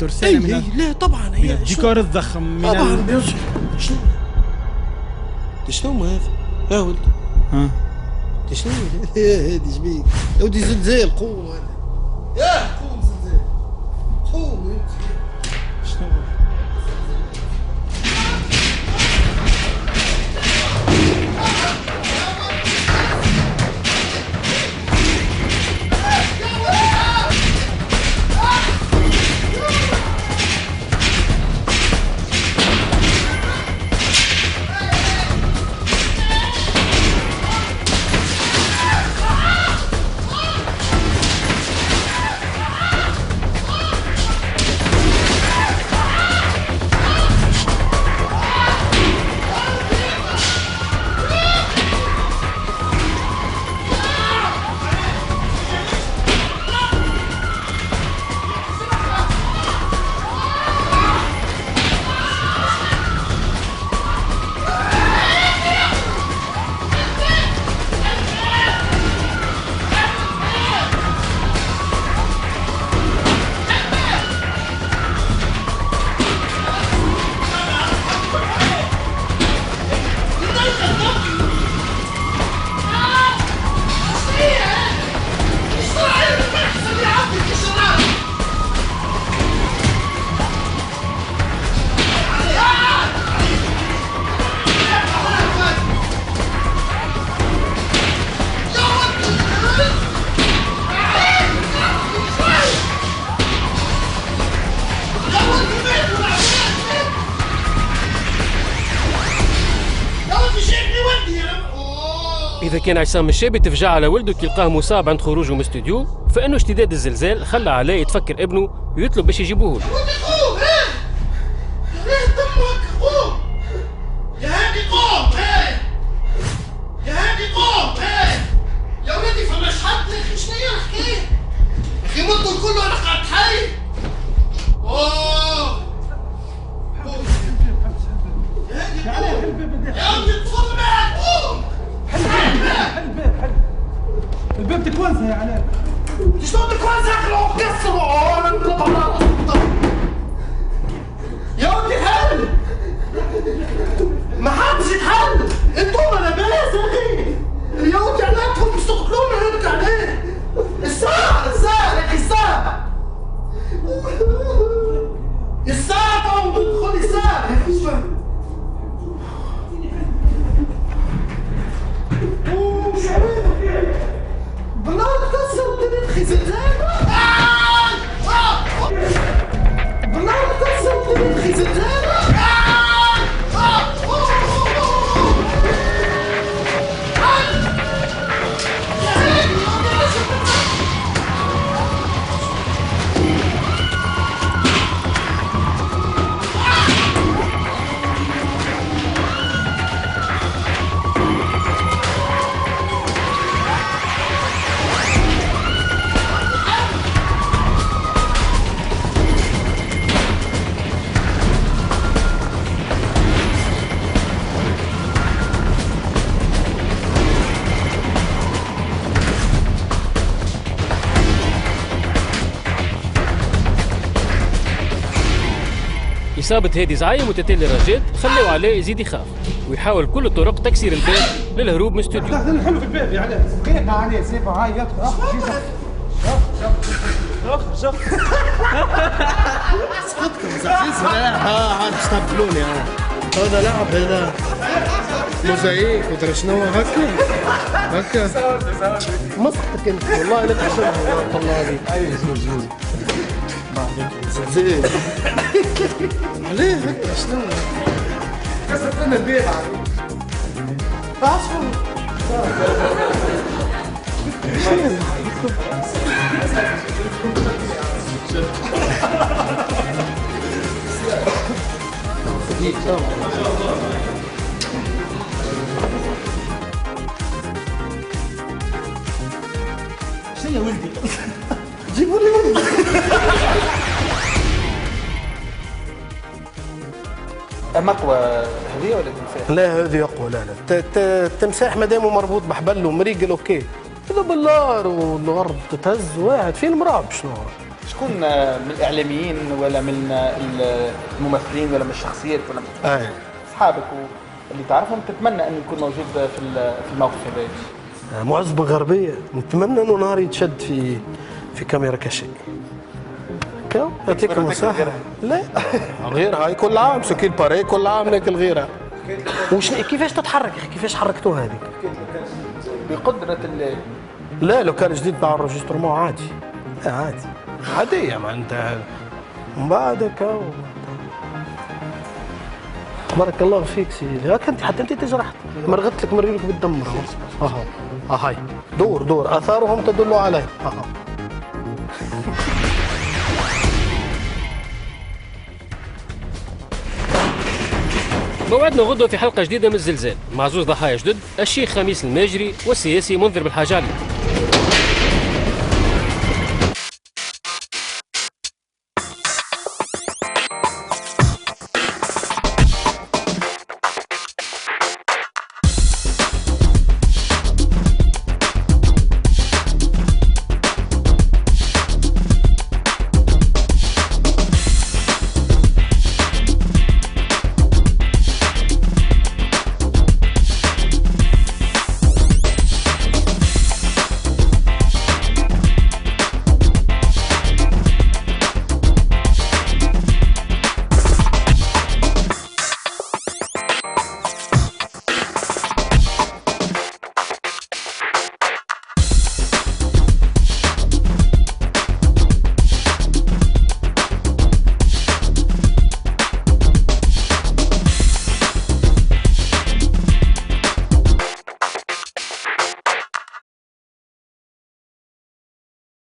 ترسانة من لا طبعا هي الديكور الضخم من طبعا شنو شنو هذا يا ولد؟ ها شنو هذه شبيك؟ يا ودي زلزال قوم هذا يا قوم زلزال قوم شنو إذا كان عصام الشابي تفجع على ولده كي لقاه مصاب عند خروجه من الاستوديو، فإنه اشتداد الزلزال خلى عليه يتفكر ابنه ويطلب باش يجيبوه له. يا ولدي فماش حد يا اخي شنو هي الحكايه؟ يا اخي مدوا الكل وانا قاعد حي. اوه يا ولدي تفضل معك قوم. حل الباب تكوانسه يا علاء. شلون تكوانسه يا اخي لو كسروا انا نطلع. يا ولدي حل. ما حدش يتحل. انتم لاباس يا اخي. يا ولدي علاتكم مش تقتلونا انت عليه. الساعة يا اخي الساعة. الساعة خذي الساعة يا اخي شوي. بالله تكسر الدنيا اخي زلزال. بالله تكسر الدنيا اخي زلزال. إصابة هادي زعيم وتتالي رجاد خلوا عليه يزيد يخاف ويحاول كل الطرق تكسير الباب للهروب من الاستوديو. نحلوا في الباب يا علاء. سبقينا عليه سيفا هاي يدخل سقطكم زعزيز ها باش تهبلوني ها. هذا لعب هذا موزايك ودرا شنو هكا مسقطك انت والله لا تحسبها والله هذه. ايوه زوز زلزال. ليه هكا شنو؟ كسرت لنا البيت عصفور. شنو يا ولدي؟ جيبوا لي ولدي. أقوى هذه ولا التمساح؟ لا هذه أقوى. لا التمساح مادامه مربوط بحبل ومريقل أوكي. إذا بالنار والأرض تتهز واحد فين مرعب شنو؟ شكون من الاعلاميين ولا من الممثلين ولا من الشخصيات ولا من اصحابك اللي تعرفهم تتمنى انه يكون موجود في الموقف هذا؟ معز بن غربية نتمنى انه نهار يتشد في كاميرا كاشي. يعطيك المساحة. لا غيرها هاي كل عام سكيل باري كل عام ناكل غيرها. كيفاش تتحرك يا اخي؟ كيفاش حركتوها هذيك؟ بقدرة الله. لا لو كان جديد مع الريجسترمون عادي. لا عادي عادية معناتها من بعد هكا بارك الله فيك سيدي. هاك انت حتى انت تجرحت مرغت لك مريلك بالدم. اها هاي دور اثارهم تدل عليه. موعدنا غدوة في حلقة جديدة من الزلزال مع زوج ضحايا جدد، الشيخ خميس الماجري والسياسي منذر بالحاجة علي.